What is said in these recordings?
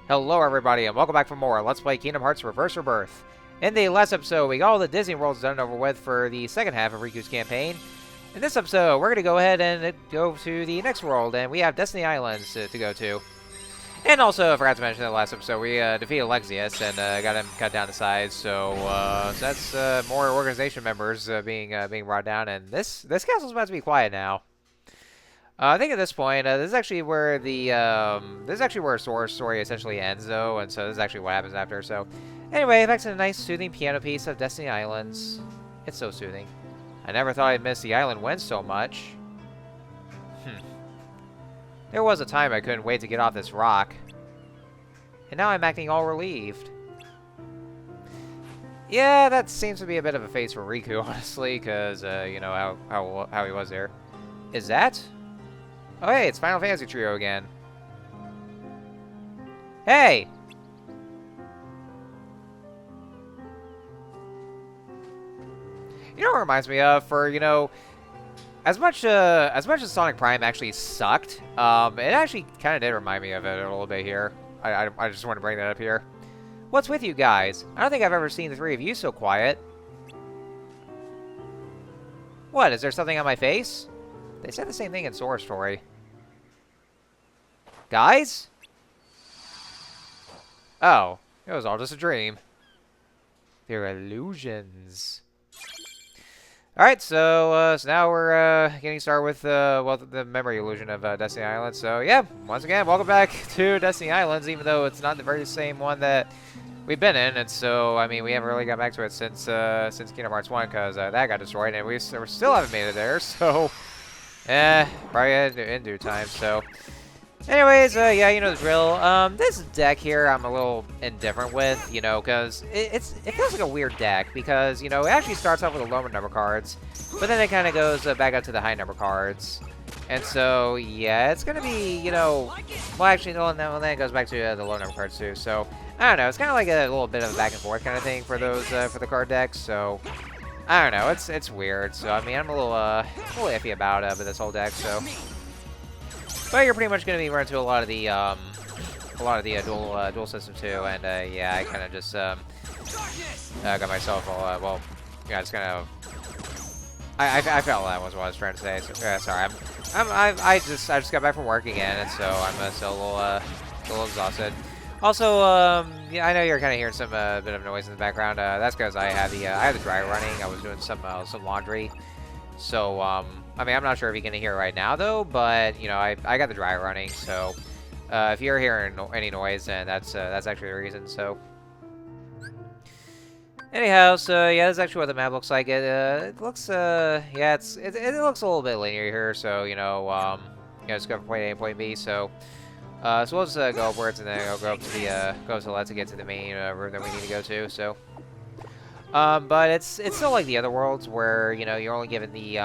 Hello everybody and welcome back for more Let's Play Kingdom Hearts Reverse Rebirth. In the last episode, we got all the Disney Worlds done and over with for the second half of Riku's campaign. In this episode, we're going to go ahead and go to the next world, and we have Destiny Islands to go to. And also, I forgot to mention in the last episode, we defeated Alexius and got him cut down to size, so that's more organization members being brought down, and this castle's about to be quiet now. I think at this point, this is actually where Sora's story essentially ends, though, and so this is actually what happens after. So, anyway, back to the nice, soothing piano piece of Destiny Islands. It's so soothing. I never thought I'd miss the island wind so much. There was a time I couldn't wait to get off this rock, and now I'm acting all relieved. Yeah, that seems to be a bit of a phase for Riku, honestly, because you know how he was there. Is that? Oh, hey, it's Final Fantasy Trio again. Hey! You know what it reminds me of? For, you know, as much as Sonic Prime actually sucked, it actually kind of did remind me of it a little bit here. I just want to bring that up here. What's with you guys? I don't think I've ever seen the three of you so quiet. What, is there something on my face? They said the same thing in Sora's story. Guys? Oh, it was all just a dream. They're illusions. Alright, so now we're getting started with well, the memory illusion of Destiny Islands. So yeah, once again, welcome back to Destiny Islands, even though it's not the very same one that we've been in. And so, I mean, we haven't really got back to it since Kingdom Hearts 1, because that got destroyed, and we still haven't made it there. So, probably in due time. So, anyways, yeah, you know the drill. This deck here I'm a little indifferent with, you know, because it feels like a weird deck, because, you know, it actually starts off with the lower number cards, but then it kind of goes back up to the high number cards. And so, yeah, it's going to be, you know, well, actually, no, then it goes back to the low number cards, too. So, I don't know, it's kind of like a little bit of a back and forth kind of thing for those, for the card decks, so I don't know, it's weird. So, I mean, I'm a little iffy about this whole deck, so. But you're pretty much going to be running into a lot of the dual system too, and yeah, I kind of just got myself all well, yeah, just kind of I felt that was what I was trying to say. So, yeah, sorry, I just got back from work again, and so I'm still a little exhausted. Also, yeah, I know you're kind of hearing some bit of noise in the background. That's because I have the dryer running. I was doing some laundry, so I mean, I'm not sure if you can hear it right now, though, but, you know, I got the dryer running, so if you're hearing any noise, then that's actually the reason, so. Anyhow, so, yeah, that's actually what the map looks like. It looks, yeah, it looks a little bit linear here, so, you know, just go from point A and point B, so. So we'll just go upwards, and then I'll go up to the left to get to the main room that we need to go to, so. But it's still like the other worlds, where, you know, you're only given the,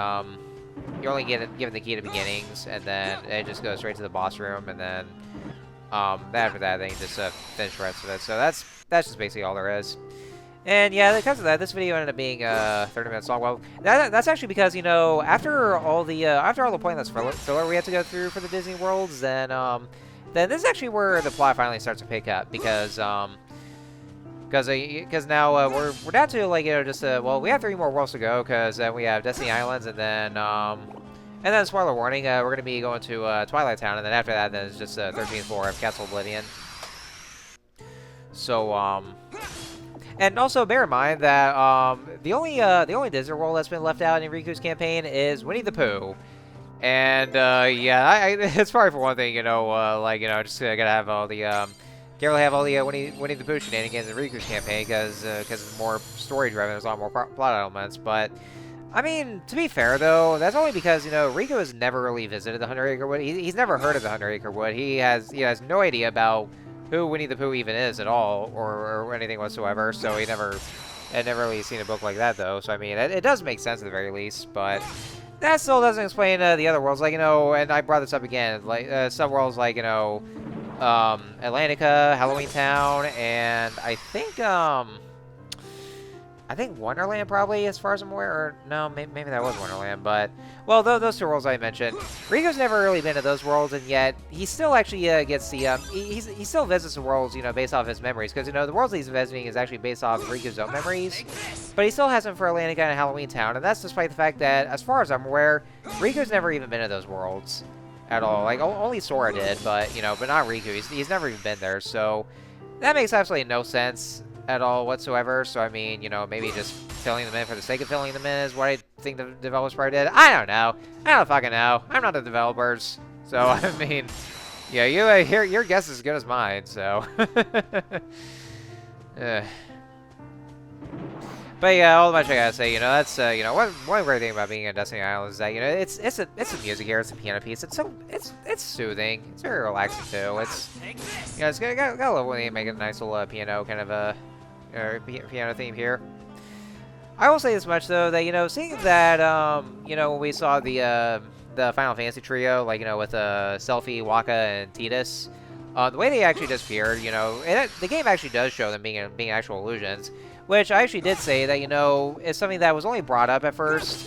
you're only given the key to beginnings, and then it just goes straight to the boss room, and then after that, then you just finish the rest of it. So that's just basically all there is. And yeah, because of that, this video ended up being 30 minutes long. Well, that's actually because, you know, after all the pointless filler we had to go through for the Disney worlds, then this is actually where the plot finally starts to pick up, because because now we're down to, like, you know, just well, we have 3 more worlds to go, because we have Destiny Islands, and then spoiler warning, we're gonna be going to Twilight Town, and then after that, then it's just 13th floor of Castle Oblivion. So and also bear in mind that the only Disney world that's been left out in Riku's campaign is Winnie the Pooh. And yeah, it's probably for one thing, you know, like, you know, just gotta have all the can't really have all the Winnie the Pooh shenanigans in Riku's campaign, because it's more story-driven. There's a lot more plot elements. But, I mean, to be fair, though, that's only because, you know, Riku has never really visited the 100 Acre Wood. He's never heard of the 100 Acre Wood. He has no idea about who Winnie the Pooh even is at all, or anything whatsoever. So had never really seen a book like that, though. So, I mean, it does make sense at the very least, but that still doesn't explain the other worlds. Like, you know, and I brought this up again, like, some worlds, like, you know, Atlantica, Halloween Town, and I think I think Wonderland probably, as far as I'm aware. Or no, maybe that was Wonderland. But, well, those two worlds I mentioned. Riku's never really been to those worlds, and yet he still actually gets the... he still visits the worlds, you know, based off his memories. Because, you know, the worlds he's visiting is actually based off Riku's own memories. But he still has them for Atlantica and Halloween Town. And that's despite the fact that, as far as I'm aware, Riku's never even been to those worlds at all. Like, only Sora did, but, you know, but not Riku. He's never even been there, so... That makes absolutely no sense at all whatsoever. So, I mean, you know, maybe just filling them in for the sake of filling them in is what I think the developers probably did. I don't know. I don't fucking know. I'm not the developers. So, I mean, yeah, your guess is as good as mine, so. But yeah, all much I gotta say, you know, that's you know, one great thing about being in Destiny Island is that, you know, it's the music here, it's a piano piece. It's soothing. It's very relaxing too. It's, you know, it's got a love when they make a nice little piano kind of a piano theme here. I will say this much though, that, you know, seeing that you know, when we saw the Final Fantasy trio, like, you know, with Selphie, Waka, and Tidus, the way they actually disappeared, you know, the game actually does show them being actual illusions. Which I actually did say that, you know, is something that was only brought up at first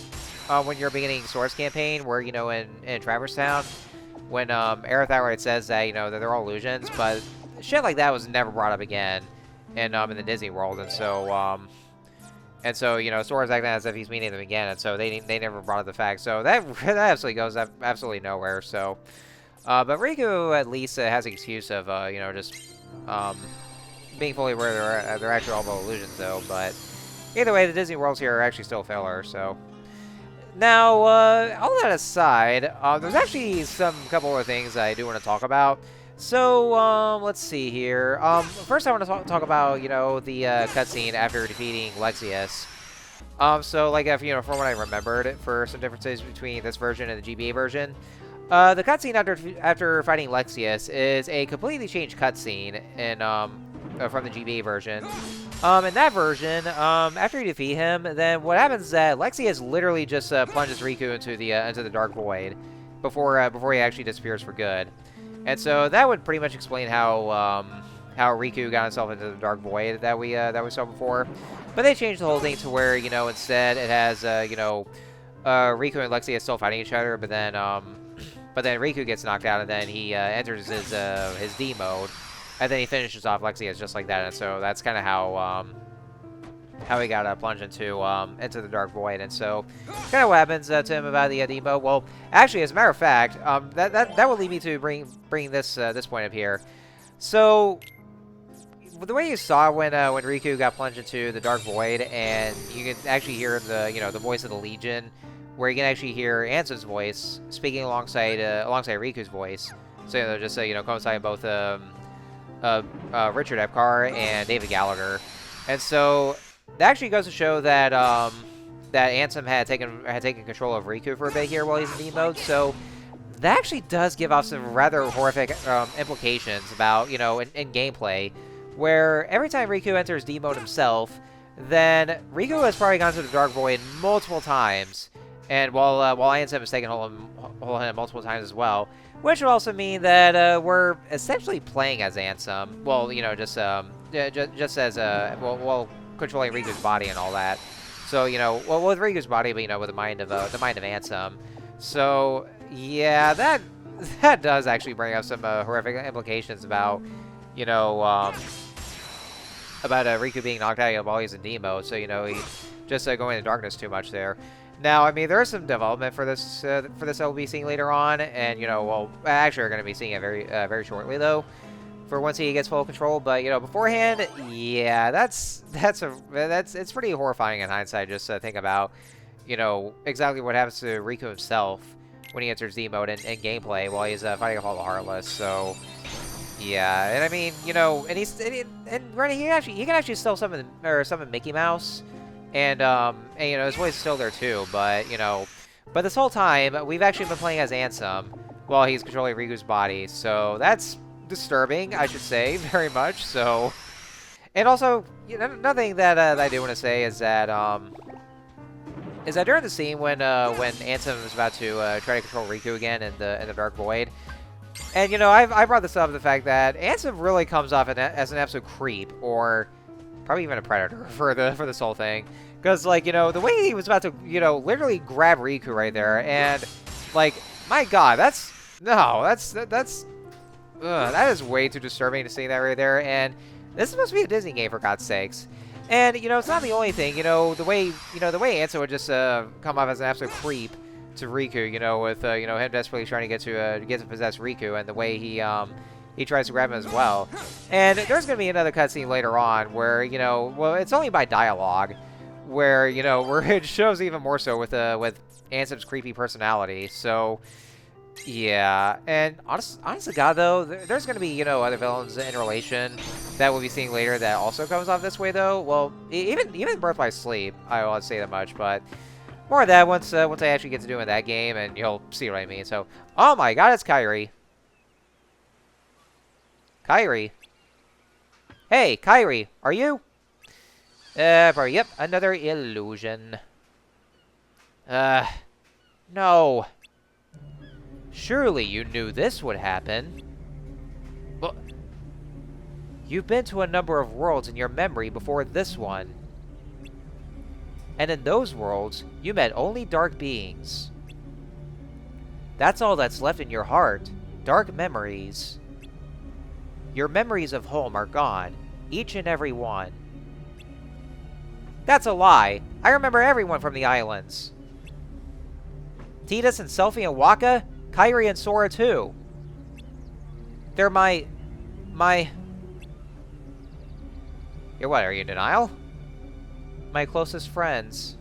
when you're beginning Sora's campaign, where, you know, in Traverse Town, when Aerith outright says that, you know, that they're all illusions, but shit like that was never brought up again in the Disney world, and so, you know, Sora's acting as if he's meeting them again, and so they never brought up the fact, so that absolutely goes absolutely nowhere, so, but Riku at least has an excuse of, you know, just, being fully aware they're actually all illusions, though. But either way, the Disney worlds here are actually still a failure. So now, all that aside, there's actually couple other things I do want to talk about. So let's see here. First, I want to talk about, you know, the cutscene after defeating Lexius. So like, if, you know, from what I remembered, for some differences between this version and the GBA version. The cutscene after fighting Lexius is a completely changed cutscene in from the GBA version. In that version, after you defeat him, then what happens is that Lexius literally just plunges Riku into the Dark Void before he actually disappears for good. And so that would pretty much explain how Riku got himself into the Dark Void that we saw before. But they changed the whole thing to where, you know, instead it has you know, Riku and Lexius still fighting each other, but then Riku gets knocked out, and then he enters his D mode, and then he finishes off Lexius just like that. And so that's kind of how he got plunged into the Dark Void. And so kind of what happens to him about the D mode. Well, actually, as a matter of fact, that would lead me to bring this point up here. So the way you saw when Riku got plunged into the Dark Void, and you can actually hear the voice of the Legion, where you can actually hear Ansem's voice speaking alongside Riku's voice. So they're just coinciding both Richard Epcar and David Gallagher, and so that actually goes to show that that Ansem had taken control of Riku for a bit here while he's in D mode. So that actually does give off some rather horrific implications about in gameplay, where every time Riku enters D mode himself, then Riku has probably gone to the Dark Void multiple times. And while Ansem has taken hold of him multiple times as well, which would also mean that we're essentially playing as Ansem. Well, just as controlling Riku's body and all that. So with Riku's body, but with the mind of Ansem. So yeah, that does actually bring up some horrific implications about Riku being knocked out while he's in D mode. So he just going into darkness too much there. Now, I mean, there is some development for this that we'll be seeing later on, and actually, we're going to be seeing it very shortly though, for once he gets full control. But beforehand, yeah, it's pretty horrifying in hindsight just to think about, exactly what happens to Riku himself when he enters D mode in gameplay while he's fighting all the Heartless. So, yeah, and I mean, and Rennie, he can actually still summon Mickey Mouse. And his voice is still there too, but this whole time we've actually been playing as Ansem while he's controlling Riku's body, so that's disturbing, I should say, very much so. And also, another thing that I do want to say is that during the scene when Ansem is about to try to control Riku again in the Dark Void, and I brought this up, the fact that Ansem really comes off as an absolute creep, or probably even a predator for this whole thing. Because, like, you know, the way he was about to, you know, literally grab Riku right there, and, like, my God, that is way too disturbing to see that right there. And this is supposed to be a Disney game, for God's sakes. And, you know, it's not the only thing. You know, the way Ansem would just come off as an absolute creep to Riku, you know, with you know, him desperately trying to get to possess Riku, and the way he tries to grab him as well. And there's going to be another cutscene later on where, you know, well, it's only by dialogue, where, you know, where it shows even more so with Ansem's creepy personality. So, yeah. And honestly, God, though, there's going to be, you know, other villains in relation that we'll be seeing later that also comes off this way, though. Well, even Birth by Sleep, I won't say that much, but more of that once I actually get to doing that game, and you'll see what I mean. So, oh my God, it's Kairi. Kairi. Hey, Kairi, are you? Probably, yep, another illusion. No. Surely you knew this would happen. Well, you've been to a number of worlds in your memory before this one. And in those worlds, you met only dark beings. That's all that's left in your heart. Dark memories. Your memories of home are gone. Each and every one. That's a lie. I remember everyone from the islands. Tidus and Selphie and Waka, Kairi and Sora too. They're my... You're what, are you in denial? My closest friends.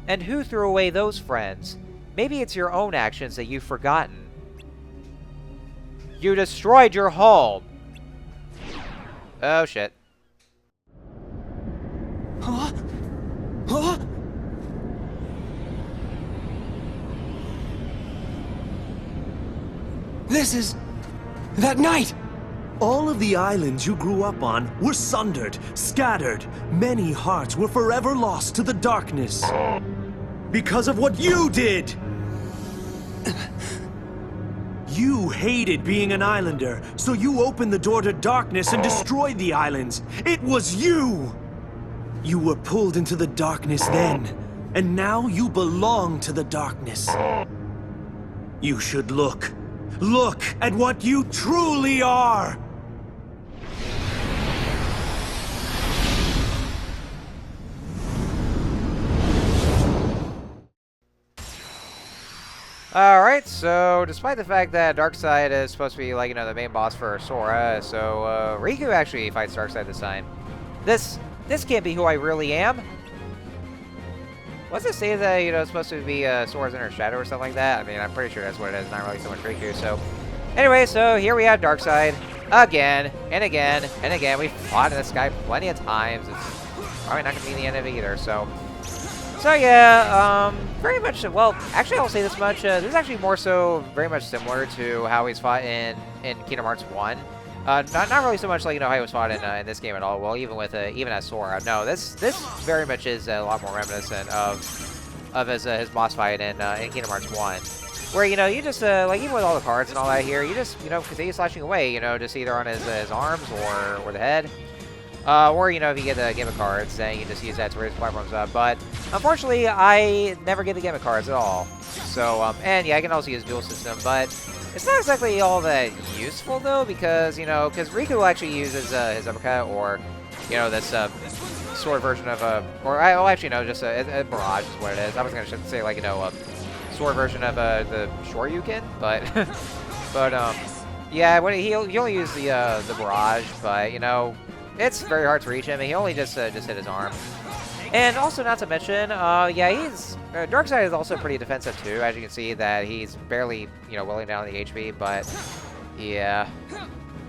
And who threw away those friends? Maybe it's your own actions that you've forgotten. You destroyed your home! Oh, shit. Huh? Huh? This is... that night! All of the islands you grew up on were sundered, scattered. Many hearts were forever lost to the darkness. Because of what you did! You hated being an islander, so you opened the door to darkness and destroyed the islands. It was you! You were pulled into the darkness then, and now you belong to the darkness. You should look. Look at what you truly are! Alright, so despite the fact that Darkseid is supposed to be, like, you know, the main boss for Sora, so Riku actually fights Darkseid this time. This can't be who I really am. What's it say that, you know, it's supposed to be Sora's inner shadow or something like that? I mean, I'm pretty sure that's what it is, not really so much Riku. So, anyway, so here we have Darkseid again and again and again. We've fought in this guy plenty of times. It's probably not going to be the end of it either, so yeah, very much, well, actually I'll say this much, this is actually more so very much similar to how he's fought in Kingdom Hearts 1. Not really so much like, you know, how he was fought in this game at all, well, even as Sora. No, this very much is a lot more reminiscent of his boss fight in Kingdom Hearts 1. Where, you know, you just, like, even with all the cards and all that here, you just, you know, continue slashing away, you know, just either on his arms or the head. Or, you know, if you get the gimmick cards, then you can just use that to raise platforms up. But, unfortunately, I never get the gimmick cards at all. So, and yeah, I can also use dual system, but it's not exactly all that useful, though, because, you know, Riku actually uses his uppercut, or, you know, this sword version of well, actually, no, just a barrage is what it is. I was going to say, like, you know, a sword version of the Shoryuken, but, yeah, he only used the barrage, but, you know, it's very hard to reach him, and he only just hit his arm. And also, not to mention, yeah, Darkseid is also pretty defensive too. As you can see, that he's barely, you know, whittling down the HP. But yeah,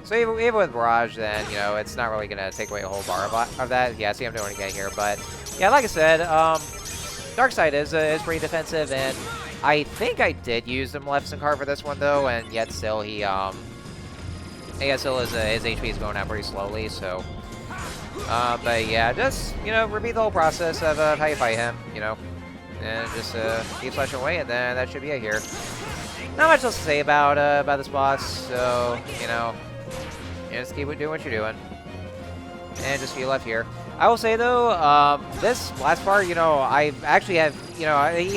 so even with Barrage, then, you know, it's not really gonna take away a whole bar of that. Yeah, see, I'm doing it again here, but yeah, like I said, Darkseid is pretty defensive, and I think I did use the Maleficent card for this one though, and yet still he his HP is going out pretty slowly, so. But yeah, just, you know, repeat the whole process of how you fight him, you know, and just keep slashing away, and then that should be it here. Not much else to say about this boss, so, you know, just keep doing what you're doing. and just a few left here. I will say though, this last part, I actually have, he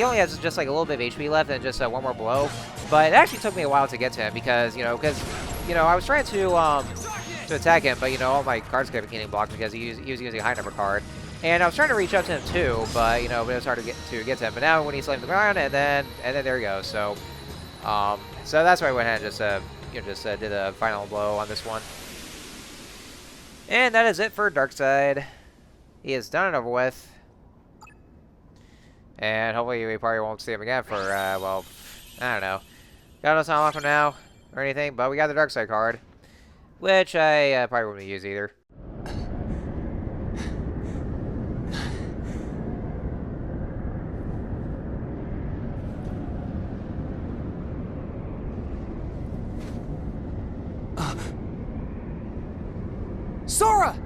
only has just like a little bit of HP left and just one more blow. But it actually took me a while to get to him because, I was trying to attack him, but all my cards kept getting blocked because he was using a high number card. And I was trying to reach up to him too, but but it was hard to get to him. But now when he slammed the ground, and then there he goes. So, so that's why I went ahead and just did a final blow on this one. And that is it for Darkseid. He is done and over with. And hopefully we probably won't see him again for well, I don't know. God knows how long from now or anything. But we got the Darkseid card, which I probably wouldn't use either. Sora!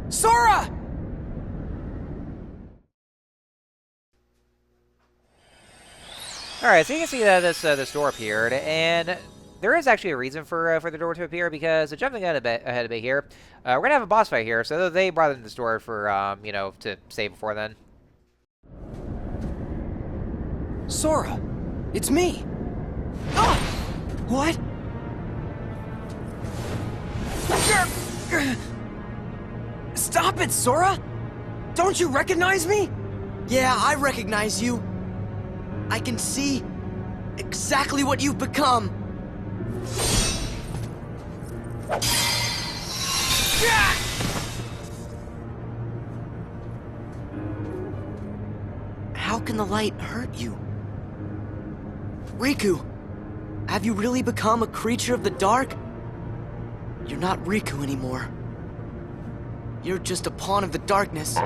Sora! Alright, so you can see that this door appeared, and there is actually a reason for the door to appear, because jumping ahead a bit here, we're going to have a boss fight here, so they brought in this door for, to save before then. Sora! It's me! Ah! What? Stop it, Sora! Don't you recognize me? Yeah, I recognize you. I can see exactly what you've become. How can the light hurt you? Riku, have you really become a creature of the dark? You're not Riku anymore. You're just a pawn of the darkness.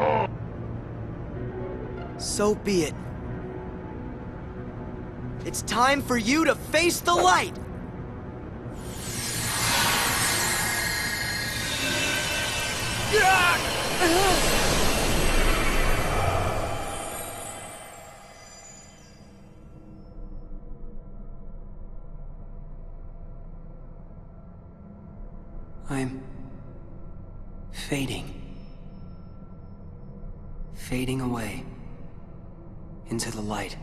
So be it. It's time for you to face the light! I'm fading. Fading away into the light.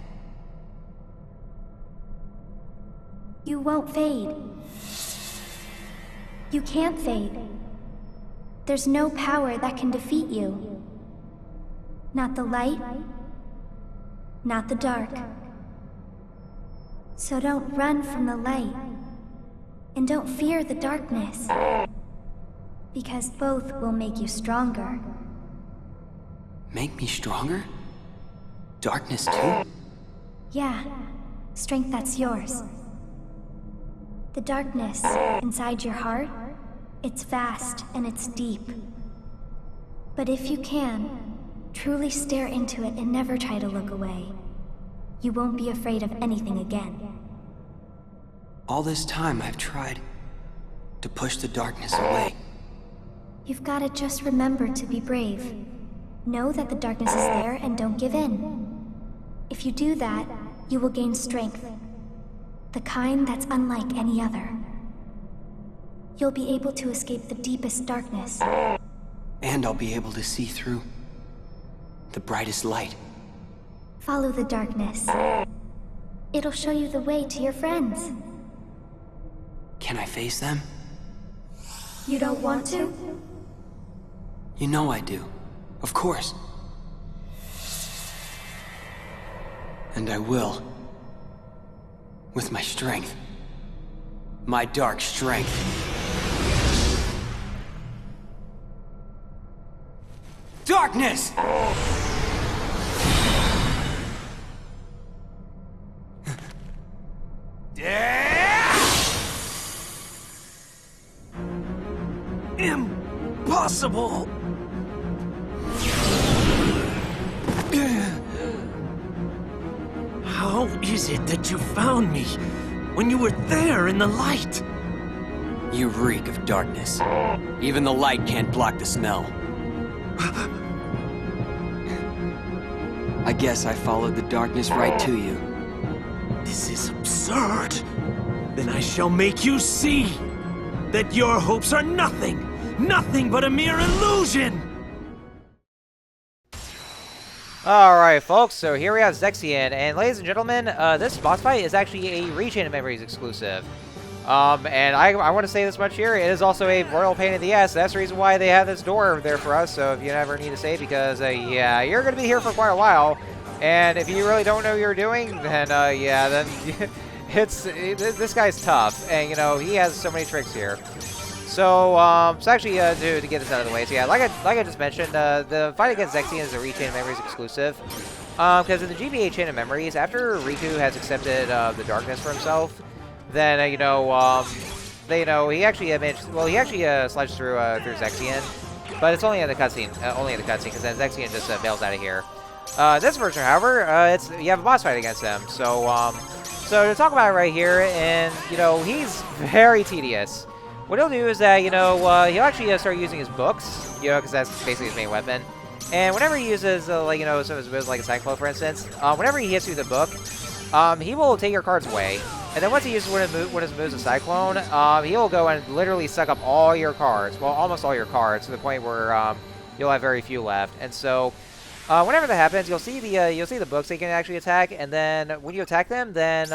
You won't fade. You can't fade. There's no power that can defeat you. Not the light, not the dark. So don't run from the light, and don't fear the darkness, because both will make you stronger. Make me stronger? Darkness too? Yeah, strength that's yours. The darkness inside your heart, it's vast and it's deep. But if you can, truly stare into it and never try to look away, you won't be afraid of anything again. All this time I've tried to push the darkness away. You've got to just remember to be brave. Know that the darkness is there and don't give in. If you do that, you will gain strength. The kind that's unlike any other. You'll be able to escape the deepest darkness. And I'll be able to see through the brightest light. Follow the darkness. It'll show you the way to your friends. Can I face them? You don't want to? You know I do. Of course. And I will. With my strength. My dark strength. Darkness! Impossible! How is it that you found me when you were there in the light? You reek of darkness. Even the light can't block the smell. I guess I followed the darkness right to you. This is absurd. Then I shall make you see that your hopes are nothing Nothing but a mere illusion! Alright, folks, so here we have Zexion, and ladies and gentlemen, this boss fight is actually a Rechain of Memories exclusive. And I want to say this much here, it is also a royal pain in the ass. That's the reason why they have this door there for us, so if you ever need to save, because, yeah, you're going to be here for quite a while, and if you really don't know what you're doing, then, yeah, then this guy's tough, and, you know, he has so many tricks here. So, actually, to get this out of the way, so yeah, like I just mentioned, the fight against Zexion is a Rechain of Memories exclusive, because in the GBA Chain of Memories, after Riku has accepted the darkness for himself, then he actually slides through Zexion, but it's only in the cutscene, because then Zexion just bails out of here. This version, however, you have a boss fight against him, so to talk about it right here, and he's very tedious. What he'll do is that, he'll actually start using his books, because that's basically his main weapon. And whenever he uses, some of his moves, like a Cyclone, for instance, whenever he hits you with a book, he will take your cards away. And then once he uses one of his moves, a Cyclone, he'll go and literally suck up all your cards. Well, almost all your cards, to the point where you'll have very few left. And so, whenever that happens, you'll see the books they can actually attack. And then when you attack them, then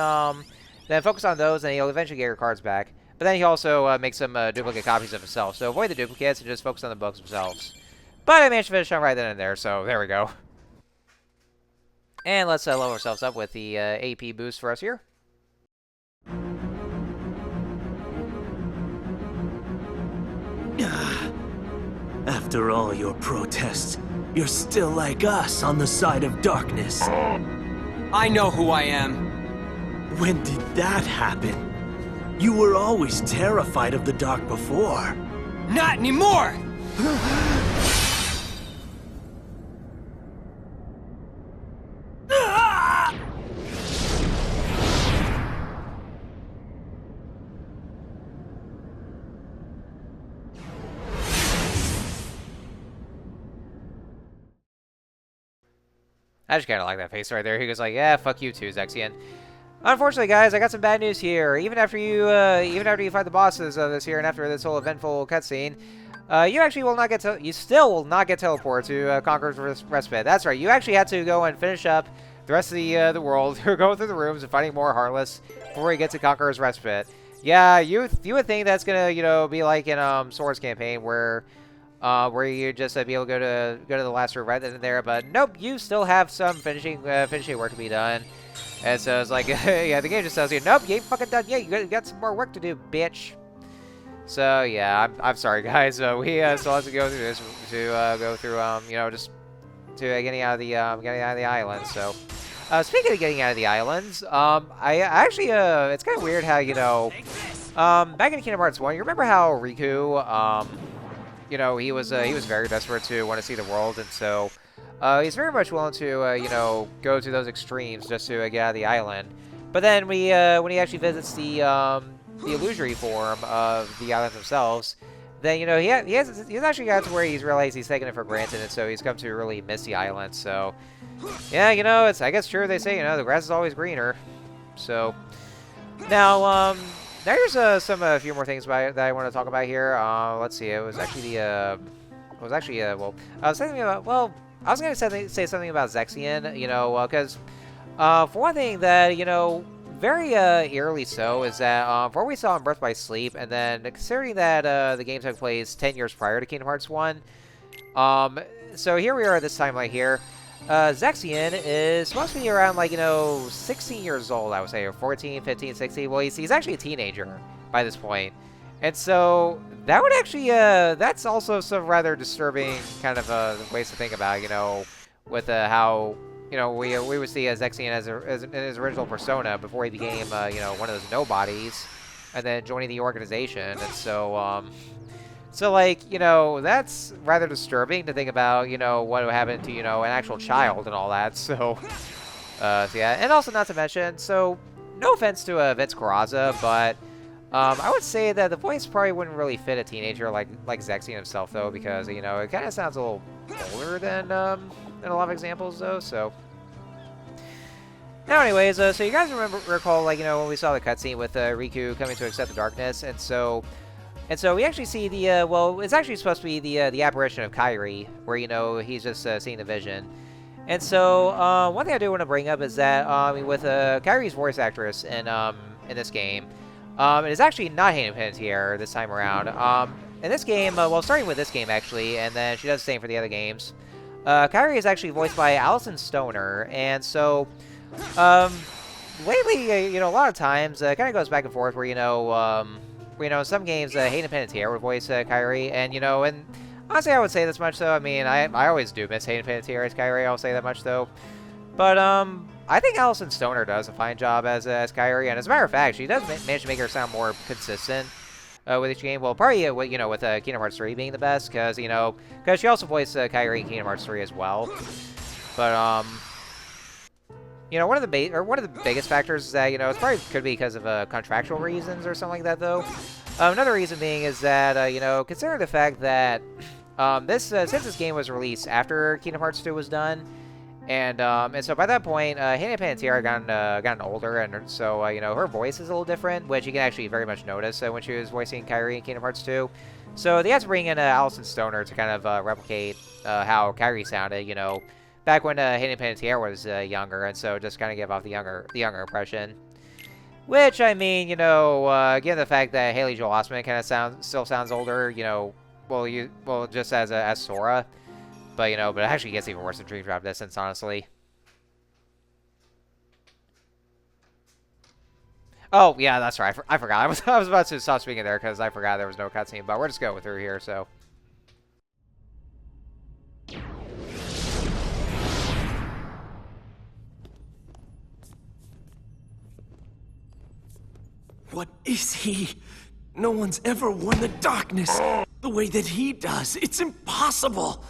focus on those, and you'll eventually get your cards back. But then he also makes some duplicate copies of himself. So avoid the duplicates and just focus on the books themselves. But I managed to finish on right then and there, so there we go. And let's level ourselves up with the AP boost for us here. After all your protests, you're still like us on the side of darkness. I know who I am. When did that happen? You were always terrified of the dark before. Not anymore! I just kind of like that face right there. He goes like, yeah, fuck you too, Zexion. Unfortunately, guys, I got some bad news here. Even after you fight the bosses of this here, and after this whole eventful cutscene, you still will not get teleported to Conqueror's Respite. That's right. You actually had to go and finish up the rest of the world, going through the rooms and fighting more Heartless before you get to Conqueror's Respite. Yeah, you would think that's gonna be like in Sora's campaign where you just be able to go to the last room right then and there, but nope, you still have some finishing work to be done. And so it's like, yeah, the game just tells you, nope, you ain't fucking done yet. You got some more work to do, bitch. So yeah, I'm sorry, guys. We still have to go through this just to getting out of the island. So, speaking of getting out of the islands, I actually it's kind of weird how back in Kingdom Hearts 1, you remember how Riku he was very desperate to want to see the world, and so. He's very much willing to, go to those extremes just to get out of the island. But then when he actually visits the illusory form of the islands themselves, then, he's actually got to where he's realized he's taken it for granted, and so he's come to really miss the island. So, yeah, it's, I guess, true they say, the grass is always greener. So, now, there's a few more things that I want to talk about here. Let's see, I was going to say something about Zexion, because for one thing that, very eerily so is that for what we saw in Birth by Sleep, and then considering that the game took place 10 years prior to Kingdom Hearts 1, so here we are at this timeline here. Zexion is supposed to be around, 16 years old, I would say, or 14, 15, 16. Well, he's actually a teenager by this point. And so that would actually, that's also some rather disturbing kind of ways to think about, with how, we would see Zexion as in his original persona before he became, one of those nobodies, and then joining the organization. And so, that's rather disturbing to think about, what would happen to, an actual child and all that. So, yeah, and also not to mention, so no offense to Vince Carrazza, but I would say that the voice probably wouldn't really fit a teenager like Zexion himself, though, because, it kind of sounds a little older than a lot of examples, though, so. Now, anyways, so you guys recall, when we saw the cutscene with Riku coming to accept the darkness, and so, And so we actually see the, well, it's actually supposed to be the apparition of Kyrie, where, you know, he's just seeing the vision. And so, one thing I do want to bring up is that, with Kyrie's voice actress in this game, it is actually not Hayden Panettiere this time around. In this game, well, starting with this game, actually, and then she does the same for the other games, Kyrie is actually voiced by Allison Stoner, and so, lately, you know, a lot of times, it kind of goes back and forth where, you know, in some games, Hayden Panettiere would voice Kyrie, and, you know, and honestly, I would say this much, though. I mean, I always do miss Hayden Panettiere as Kyrie, I'll say that much, though. But, I think Allison Stoner does a fine job as Kyrie, and as a matter of fact, she does manage to make her sound more consistent with each game. Well, probably, you know, with Kingdom Hearts 3 being the best, because, you know, because she also voiced Kyrie in Kingdom Hearts 3 as well. But, you know, one of the biggest factors is that, you know, it probably could be because of contractual reasons or something like that, though. Another reason being is that, you know, considering the fact that since this game was released after Kingdom Hearts 2 was done, and so by that point, Hayden Panettiere gotten older, and so, you know, her voice is a little different, which you can actually very much notice when she was voicing Kyrie in Kingdom Hearts 2. So they had to bring in Allison Stoner to kind of replicate how Kyrie sounded, you know, back when Hayden Panettiere was younger, and so just kind of give off the younger impression. Which, I mean, you know, given the fact that Haley Joel Osment kind of still sounds older, you know, well, just as Sora, but, you know, but it actually gets even worse in Dream Drop Distance, honestly. Oh, yeah, that's right. I forgot. I was about to stop speaking there because I forgot there was no cutscene, but we're just going through here, so. What is he? No one's ever won the darkness the way that he does. It's impossible.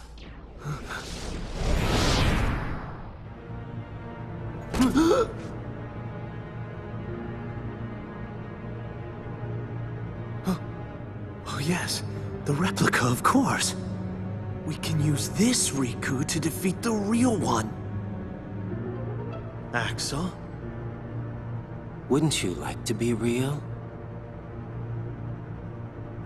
Oh, yes. The replica, of course. We can use this Riku to defeat the real one. Axel? Wouldn't you like to be real?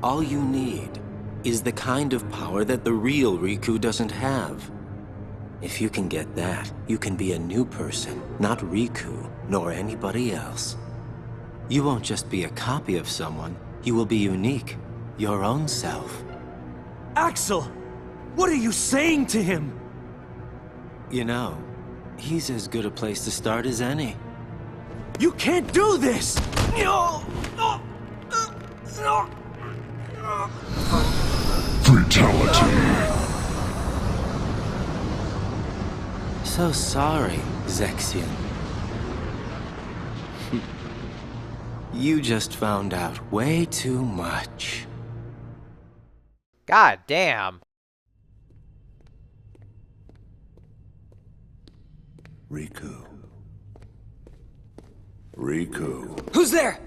All you need is the kind of power that the real Riku doesn't have. If you can get that, you can be a new person, not Riku, nor anybody else. You won't just be a copy of someone, you will be unique, your own self. Axel! What are you saying to him? You know, he's as good a place to start as any. You can't do this! No! Fatality. So sorry, Zexion. You just found out way too much. God damn. Riku. Riku. Who's there?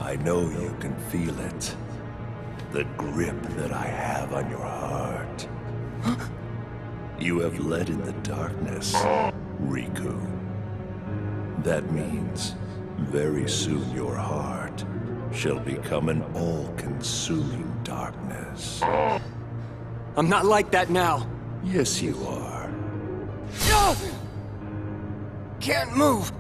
I know you can feel it. The grip that I have on your heart. You have led in the darkness, Riku. That means very soon your heart shall become an all-consuming darkness. I'm not like that now. Yes, you are. Can't move.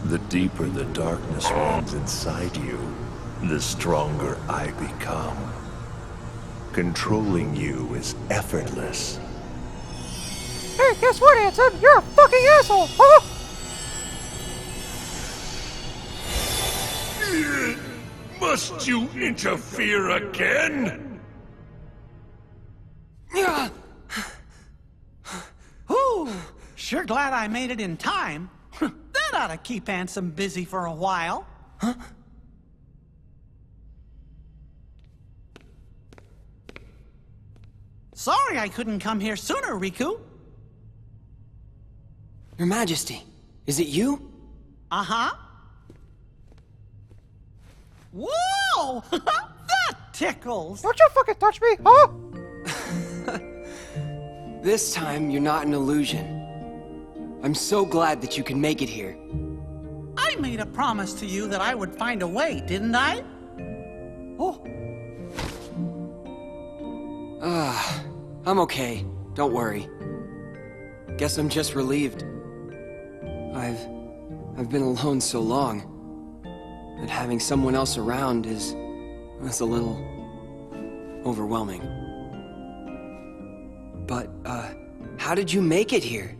The deeper the darkness runs inside you, the stronger I become. Controlling you is effortless. Hey, guess what, Anson? You're a fucking asshole! Huh? Must you interfere again? Ooh, sure glad I made it in time. That ought to keep Ansem busy for a while. Huh? Sorry I couldn't come here sooner, Riku. Your Majesty, is it you? Uh-huh. Whoa! That tickles! Don't you fucking touch me, huh? This time, you're not an illusion. I'm so glad that you can make it here. I may made a promise to you that I would find a way, didn't I? Oh. I'm okay. Don't worry. Guess I'm just relieved. I've been alone so long that having someone else around was a little overwhelming. But, how did you make it here?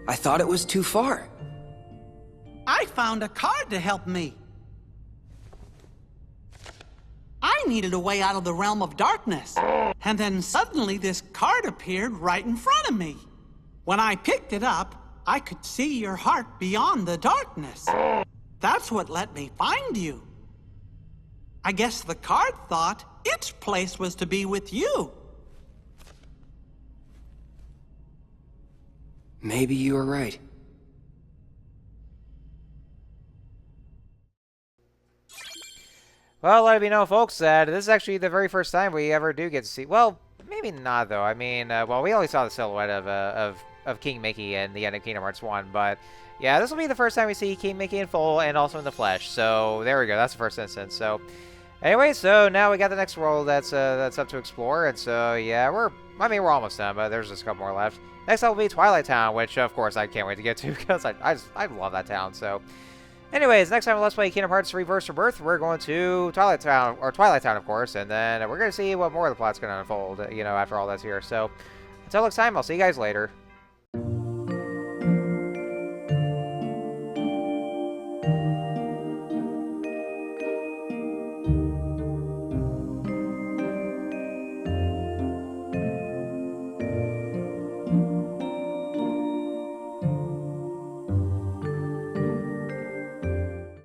I thought it was too far. I found a card to help me. I needed a way out of the realm of darkness. And then suddenly this card appeared right in front of me. When I picked it up, I could see your heart beyond the darkness. That's what let me find you. I guess the card thought its place was to be with you. Maybe you were right. Well, let me know, folks, that this is actually the very first time we ever do get to see... Well, maybe not, though. I mean, well, we only saw the silhouette of King Mickey in the end of Kingdom Hearts 1, but... Yeah, this will be the first time we see King Mickey in full and also in the flesh. So, there we go. That's the first instance. So, anyway, so now we got the next world that's up to explore. And so, yeah, we're almost done, but there's just a couple more left. Next up will be Twilight Town, which, of course, I can't wait to get to because I love that town, so... Anyways, next time on Let's Play Kingdom Hearts Rebirth, we're going to Twilight Town, of course, and then we're going to see what more of the plot's going to unfold, you know, after all that's here. So, until next time, I'll see you guys later.